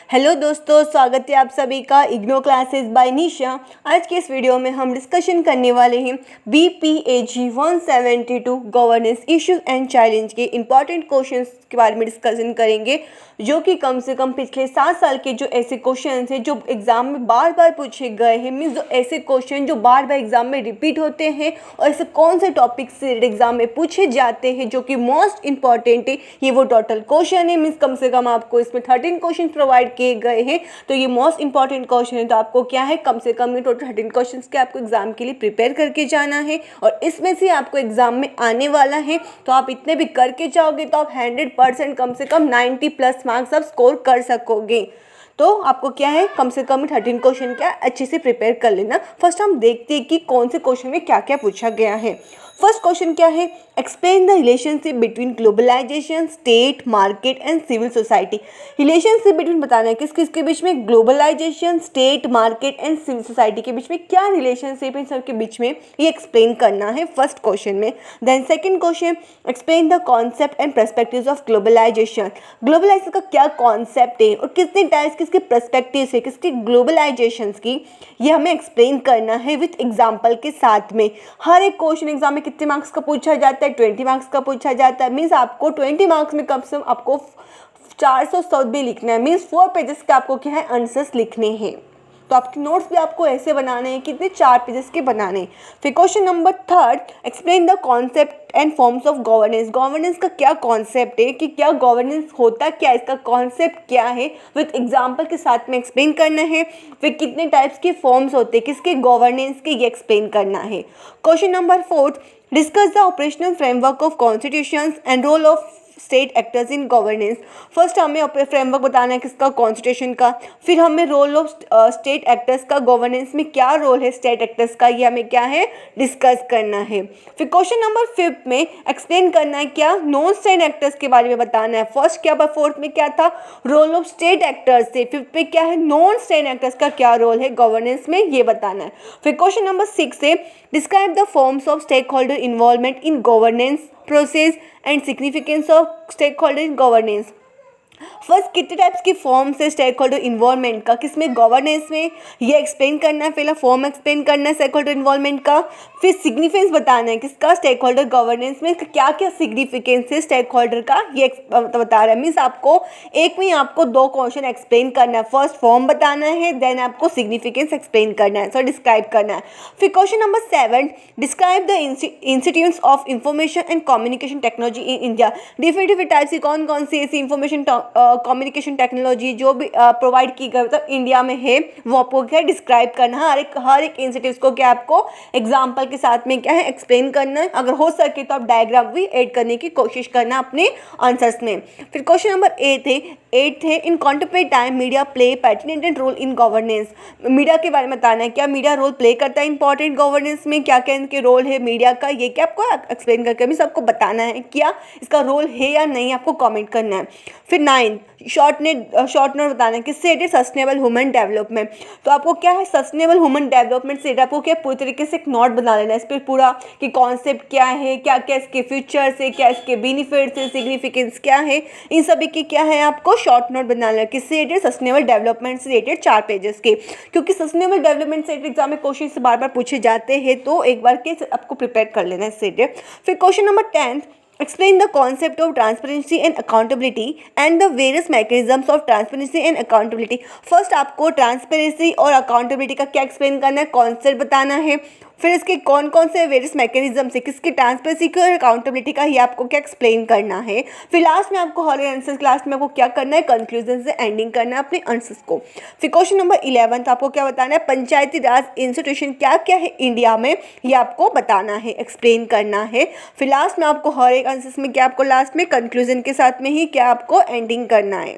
Hello दोस्तों, स्वागत है आप सभी का इग्नो क्लासेस बाय निशा। आज के इस वीडियो में हम डिस्कशन करने वाले हैं BPAG 172 governance issues and challenge के इंपॉर्टेंट क्वेश्चंस के बारे में डिस्कशन करेंगे, जो कि कम से कम पिछले 7 साल के जो ऐसे क्वेश्चंस हैं जो एग्जाम में बार बार पूछे गए हैं, मीन्स जो ऐसे क्वेश्चन जो बार बार एग्जाम में रिपीट होते हैं और ऐसे कौन से टॉपिक से एग्जाम में पूछे जाते हैं जो कि मोस्ट इंपॉर्टेंट है, ये वो टोटल क्वेश्चन है। मीन्स कम से कम आपको इसमें 13 क्वेश्चन प्रोवाइड किए गए हैं, तो ये मोस्ट इंपॉर्टेंट क्वेश्चन है। तो आपको क्या है, कम से कम ये टोटल 13 क्वेश्चन के आपको एग्जाम के लिए प्रिपेयर करके जाना है और इसमें से आपको एग्जाम में आने वाला है। तो आप इतने भी करके जाओगे तो आप 100% कम से कम 90+ मार्क्स आप स्कोर कर सकोगे। तो आपको क्या है, कम से कम 13 क्वेश्चन क्या अच्छे से प्रिपेयर कर लेना। फर्स्ट हम देखते हैं कि कौन से क्वेश्चन में क्या क्या पूछा गया है। फर्स्ट क्वेश्चन क्या है, explain the relationship between globalisation, state, market and civil society. Relationship between बताना है किस किस के बीच में, globalisation, state, market and civil society के बीच में क्या रिलेशनशिप है, इन सब के बीच में ये एक्सप्लेन करना है फर्स्ट क्वेश्चन में। Then second question, explain the concept and perspectives of globalization. Globalization का क्या कॉन्सेप्ट है और कितने टाइप्स किसके पर्सपेक्टिव्स है, किसकी ग्लोबलाइजेशन की, ये हमें एक्सप्लेन करना है विथ एग्जाम्पल के साथ में। हर एक क्वेश्चन एग्जाम में कितने मार्क्स का पूछा जाता है, 20 मार्क्स का पूछा जाता है। मीन्स आपको 20 मार्क्स में कम से कम आपको 400 शब्द भी लिखना है। मीन्स 4 पेजेस के आपको क्या है, आंसर्स लिखने हैं। तो आपके नोट्स भी आपको ऐसे बनाने हैं, कितने 4 पेजेस के बनाने हैं। फिर question number third, explain the concept and forms of governance. Governance का क्या कॉन्सेप्ट है, कि क्या गवर्नेंस होता क्या, इसका कॉन्सेप्ट क्या है, विथ एग्जाम्पल के साथ में एक्सप्लेन करना है। फिर कितने टाइप्स के फॉर्म्स होते हैं किसके, गवर्नेंस के, ये एक्सप्लेन करना है। Question number fourth, discuss the operational framework of constitutions and role of state actors in governance. First हमें फ्रेमवर्क बताना है किसका, कॉन्स्टिट्यूशन का। फिर हमें रोल ऑफ स्टेट एक्टर्स का, गवर्नेंस में क्या रोल है स्टेट एक्टर्स का, ये हमें क्या है, डिस्कस करना है। फिर क्वेश्चन नंबर 5 में एक्सप्लेन करना है क्या, नॉन स्टेट एक्टर्स के बारे में बताना है। फर्स्ट क्या था, फोर्थ में क्या था, रोल ऑफ स्टेट एक्टर्स थे। फिफ्थ पे क्या है, नॉन स्टेट एक्टर्स का क्या रोल है गवर्नेंस में, ये बताना है। फिर क्वेश्चन नंबर 6 है, describe the forms of stakeholder involvement in governance process and significance of stakeholder in governance. First कितने टाइप्स की फॉर्म्स है स्टेक होल्डर इन्वॉल्वमेंट का, किसमें, गवर्नेंस में, ये एक्सप्लेन करना है। पहला फॉर्म एक्सप्लेन करना है स्टेक होल्डर इन्वॉल्वमेंट का। फिर सिग्निफिकेंस बताना है किसका, स्टेक होल्डर गवर्नेंस में क्या क्या सिग्निफिकेंस है स्टेक होल्डर का, ये बता रहा है। मीन्स आपको एक में आपको 2 क्वेश्चन एक्सप्लेन करना है। फर्स्ट फॉर्म बताना है, देन आपको सिग्निफिकेंस एक्सप्लेन करना है, डिस्क्राइब करना है। फिर question number 7, describe the institutes of information and communication technology in India. Different types की कौन कौन सी ऐसी इंफॉर्मेशन कम्युनिकेशन टेक्नोलॉजी जो भी प्रोवाइड की गई मतलब इंडिया में है, वो आपको क्या डिस्क्राइब करना है। हर एक इंस्टीट्यूट को क्या आपको एग्जाम्पल के साथ में क्या है, एक्सप्लेन करना है। अगर हो सके तो आप डायग्राम भी ऐड करने की कोशिश करना अपने आंसर्स में। फिर क्वेश्चन नंबर 8 है in contemporary time media play pertinent role in governance. Media के बारे में बताना है, क्या मीडिया रोल प्ले करता है इंपॉर्टेंट गवर्नेंस में, क्या क्या इनके रोल है मीडिया का, ये क्या आपको एक्सप्लेन करके भी सबको बताना है, क्या इसका रोल है या नहीं, आपको कमेंट करना है। फिर 9, शॉर्ट नोट बताना है किससे रिलेटेड, सस्टेनेबल ह्यूमन डेवलपमेंट। तो आपको क्या है, सस्टेनेबल ह्यूमन डेवलपमेंट से आपको क्या पूरी तरीके से एक नोट बना लेना है इस पर पूरा, कि कॉन्सेप्ट क्या है, क्या क्या इसके फीचर्स है, क्या इसके बेनिफिट्स है, सिग्निफिकेंस क्या है, इन सभी की क्या है आपको शॉर्ट नोट बनाना है। किससे रिलेटेड, सस्टेनेबल डेवलपमेंट से रिलेटेड 4 पेजेस के, क्योंकि सस्टेनेबल डेवलपमेंट से एग्जाम में क्वेश्चन से बार बार पूछे जाते हैं, तो एक बार के आपको प्रिपेयर कर लेना है इससे रिलेटेड। फिर question number 10, explain the concept of transparency and accountability and the various mechanisms of transparency and accountability। First आपको ट्रांसपेरेंसी और अकाउंटेबिलिटी का क्या एक्सप्लेन करना है, कॉन्सेप्ट बताना है। फिर इसके कौन कौन से वेरियस मैकेनिज्म है, किसकी ट्रांसपेरेंसी की और अकाउंटेबिलिटी का, ये आपको क्या एक्सप्लेन करना है। फिर लास्ट में आपको हर आंसर लास्ट में आपको क्या करना है, कंक्लूजन से एंडिंग करना है अपने आंसर्स को। फिर क्वेश्चन नंबर 11 आपको क्या बताना है, पंचायती राज इंस्टीट्यूशन क्या क्या है इंडिया में, ये आपको बताना है, एक्सप्लेन करना है। फिर लास्ट में आपको हर एक आंसर्स में क्या आपको लास्ट में कंक्लूजन के साथ में ही क्या आपको एंडिंग करना है।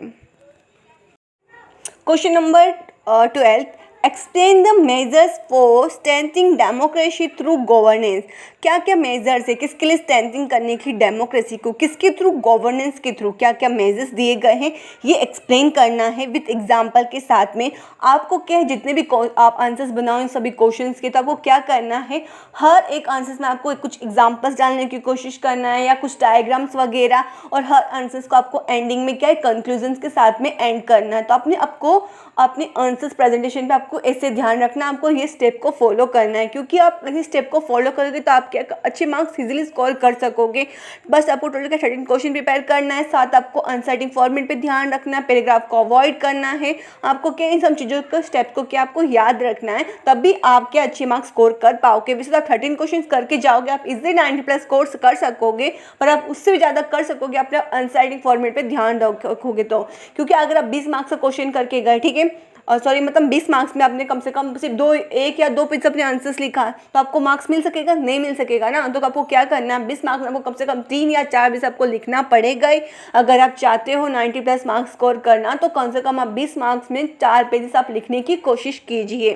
Question number 12, explain the measures for strengthening democracy through governance. क्या क्या मेजर्स है, किसके लिए स्ट्रेंथनिंग करने की डेमोक्रेसी को, किसके थ्रू, गवर्नेंस के थ्रू क्या क्या मेजर्स दिए गए हैं, ये एक्सप्लेन करना है विथ एग्जाम्पल के साथ में। आपको क्या है, जितने भी आप आंसर्स बनाओ इन सभी क्वेश्चंस के, तो आपको क्या करना है, हर एक आंसर्स में आपको कुछ एग्जाम्पल्स डालने की कोशिश करना है या कुछ डायग्राम्स वगैरह, और हर आंसर्स को आपको एंडिंग में क्या है, कंक्लूजन्स के साथ में एंड करना है। तो अपने आंसर्स प्रेजेंटेशन पे आपको ऐसे ध्यान रखना, आपको ये स्टेप को फॉलो करना है, क्योंकि आप इस स्टेप को फॉलो करोगे तो आप क्या अच्छे मार्क्स इजीली स्कोर कर सकोगे। बस आपको टोटल का 13 क्वेश्चन प्रिपेयर करना है, साथ आपको अनसर्टिंग फॉर्मेट पे ध्यान रखना है, पैराग्राफ को अवॉइड करना है, आपको क्या इन सब चीज़ों का स्टेप को क्या आपको याद रखना है, तभी आप क्या अच्छे मार्क्स स्कोर कर पाओगे। वैसे आप 13 क्वेश्चन करके जाओगे, आप इजीली 90+ स्कोर कर सकोगे, पर आप उससे भी ज़्यादा कर सकोगे अपने अनसर्टिंग फॉर्मेट पर ध्यान रखोगे तो। क्योंकि अगर आप 20 मार्क्स का क्वेश्चन करके गए, ठीक है, और सॉरी मतलब 20 मार्क्स में आपने कम से कम सिर्फ एक या दो पेज अपने आंसर्स लिखा है, तो आपको मार्क्स मिल सकेगा? नहीं मिल सकेगा ना। तो आपको क्या करना है, 20 मार्क्स में आपको कम से कम 3 या 4 पेज आपको लिखना पड़ेगा ही। अगर आप चाहते हो 90+ मार्क्स स्कोर करना, तो कम से कम आप 20 मार्क्स में 4 पेजेस आप लिखने की कोशिश कीजिए।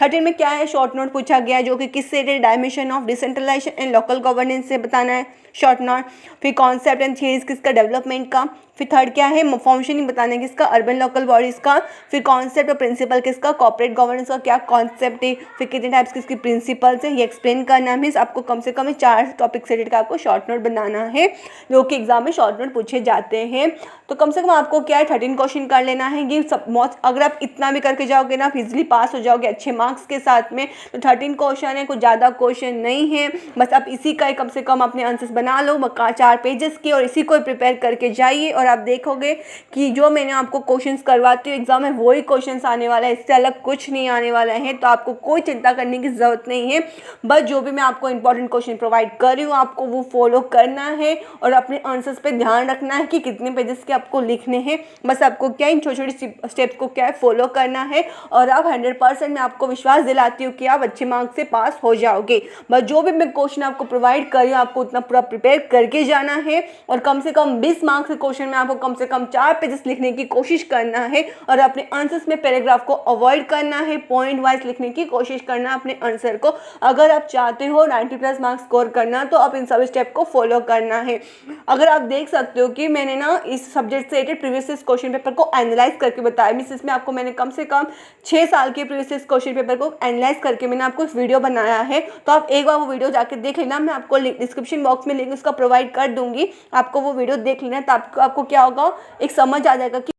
13 में क्या है, शॉर्ट नोट पूछा गया है, जो कि किससे dimension of decentralization and local governance से बताना है शॉर्ट नोट। फिर कॉन्सेप्ट एंड थियरीज किसका, डेवलपमेंट का। फिर थर्ड क्या है, फंक्शनिंग बताना है किसका, अर्बन लोकल बॉडीज का। फिर कॉन्सेप्ट और प्रिंसिपल किसका, कॉर्पोरेट गवर्नेंस का क्या कॉन्सेप्ट है। फिर कितने टाइप्स किसकी प्रिंसिपल्स है, ये एक्सप्लेन करना है। मीन्स आपको कम से कम 4 टॉपिक से रिलेटेड का आपको शॉर्ट नोट बनाना है, जो कि एग्जाम में शॉर्ट नोट पूछे जाते हैं। तो कम से कम आपको क्या है, 13 क्वेश्चन कर लेना है। ये सब अगर आप इतना भी करके जाओगे ना, आप इजिली पास हो जाओगे अच्छे मार्क्स के साथ में। तो 13 क्वेश्चन है, कुछ ज़्यादा क्वेश्चन नहीं है, बस आप इसी का कम से कम अपने आंसर्स बना लो 4 पेजेस के, और इसी को प्रिपेयर करके जाइए। और आप देखोगे कि जो मैंने आपको क्वेश्चंस करवाती हूँ एग्जाम में, वही क्वेश्चंस आने वाला है, इससे अलग कुछ नहीं आने वाला है। तो आपको कोई चिंता करने की ज़रूरत नहीं है, बस जो भी मैं आपको इंपॉर्टेंट क्वेश्चन प्रोवाइड कर रही हूँ आपको वो फॉलो करना है, और अपने आंसर्स पे ध्यान रखना है कि कितने पेजेस के आपको लिखने हैं। बस आपको क्या इन छोटी छोटी स्टेप्स को क्या है फॉलो करना है, और आप 100% मैं आपको विश्वास दिलाती हूँ कि आप अच्छे मार्क्स से पास हो जाओगे। बस जो भी मैं क्वेश्चन आपको प्रोवाइड कर रही हूँ, आपको उतना पूरा प्रिपेयर करके जाना है, और कम से कम 20 मार्क्स के क्वेश्चन में आपको कम से कम 4 पेजेस लिखने की कोशिश करना है, और अपने आंसर्स में पैराग्राफ को अवॉइड करना है, पॉइंट वाइज लिखने की कोशिश करना अपने आंसर को। अगर आप चाहते हो 90+ मार्क्स स्कोर करना, तो आप इन सभी स्टेप को फॉलो करना है। अगर आप देख सकते हो कि मैंने ना इस सब्जेक्ट से रिलेटेड प्रीवियस क्वेश्चन पेपर को एनालाइज करके बताया। मीन्स इसमें आपको मैंने कम से कम 6 साल के प्रीवियस क्वेश्चन पेपर को एनालाइज करके मैंने आपको वीडियो बनाया है। तो आप एक बार वो वीडियो जाके देख लेना, मैं आपको डिस्क्रिप्शन बॉक्स में लिंक उसका प्रोवाइड कर दूंगी, आपको वो वीडियो देख लेना। तो आपको क्या होगा, एक समझ आ जाएगा कि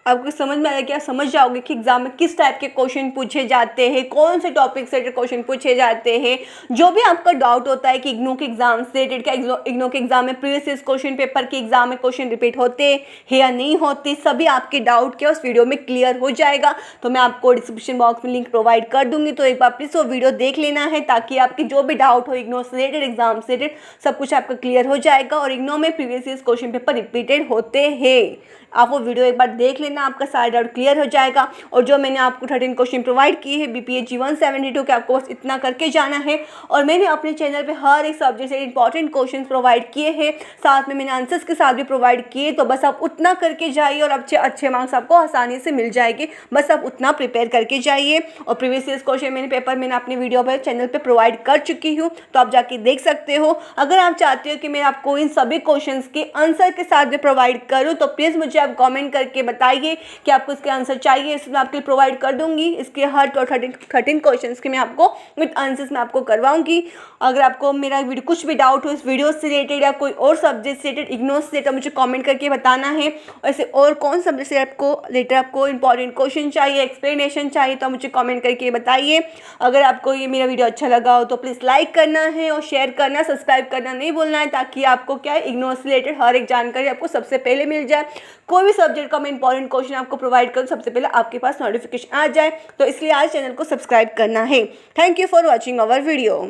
आपको समझ में आएगा, क्या समझ जाओगे कि एग्जाम में किस टाइप के क्वेश्चन पूछे जाते हैं, कौन से टॉपिक से रिलेटेड क्वेश्चन पूछे जाते हैं। जो भी आपका डाउट होता है कि इग्नू के एग्जाम से रिलेटेड, क्या इग्नू के एग्जाम में प्रीवियस क्वेश्चन पेपर के एग्जाम में क्वेश्चन रिपीट होते हैं या नहीं होते, सभी आपके डाउट क्या उस वीडियो में क्लियर हो जाएगा। तो मैं आपको डिस्क्रिप्शन बॉक्स में लिंक प्रोवाइड कर दूंगी, तो एक बार प्लीज़ वो वीडियो देख लेना है, ताकि आपकी जो भी डाउट हो इग्नू से रिलेटेड, एग्जाम से रिलेटेड, सब कुछ आपका क्लियर हो जाएगा। और इग्नू में प्रीवियस क्वेश्चन पेपर रिपीटेड होते हैं, आप वो वीडियो एक बार देख लेना, आपका सारा डाउट क्लियर हो जाएगा। और जो मैंने आपको 13 क्वेश्चन प्रोवाइड किए हैं BPHG 172 के, आपको बस इतना करके जाना है। और मैंने अपने चैनल पे हर एक सब्जेक्ट से इंपॉर्टेंट क्वेश्चन प्रोवाइड किए हैं, साथ में मैंने आंसर्स के साथ भी प्रोवाइड किए। तो बस आप उतना करके जाइए, और अच्छे मार्क्स आपको आसानी से मिल जाएंगे। बस आप उतना प्रिपेयर करके जाइए। और प्रीवियस क्वेश्चन मैंने अपने वीडियो पर चैनल पर प्रोवाइड कर चुकी हूँ, तो आप जाके देख सकते हो। अगर आप चाहते हो कि मैं आपको इन सभी क्वेश्चन के आंसर के साथ भी प्रोवाइड करूँ, तो प्लीज़ मुझे आप कमेंट करके बताइए कि आपको इसके आंसर चाहिए, इसमें आपके लिए प्रोवाइड कर दूंगी। इसके हर 13 क्वेश्चंस के मैं आपको विद आंसर्स में आपको करवाऊंगी। अगर आपको मेरा वीडियो कुछ भी डाउट हो इस वीडियो से रिलेटेड या कोई और सब्जेक्ट से रिलेटेड, इग्नू से रिलेटेड, मुझे कमेंट करके बताना है। ऐसे और कौन सब्जेक्ट से आपको इंपॉर्टेंट क्वेश्चन चाहिए, एक्सप्लेनेशन चाहिए, तो मुझे कमेंट करके बताइए। अगर आपको ये मेरा वीडियो अच्छा लगा हो तो प्लीज़ लाइक करना है और शेयर करना, सब्सक्राइब करना नहीं भूलना है, ताकि आपको क्या है इग्नू से रिलेटेड हर एक जानकारी आपको सबसे पहले मिल जाए। कोई भी सब्जेक्ट का मैं इंपॉर्टेंट क्वेश्चन आपको प्रोवाइड करूँ, सबसे पहले आपके पास नोटिफिकेशन आ जाए। तो इसलिए आज चैनल को सब्सक्राइब करना है। Thank you for watching our video.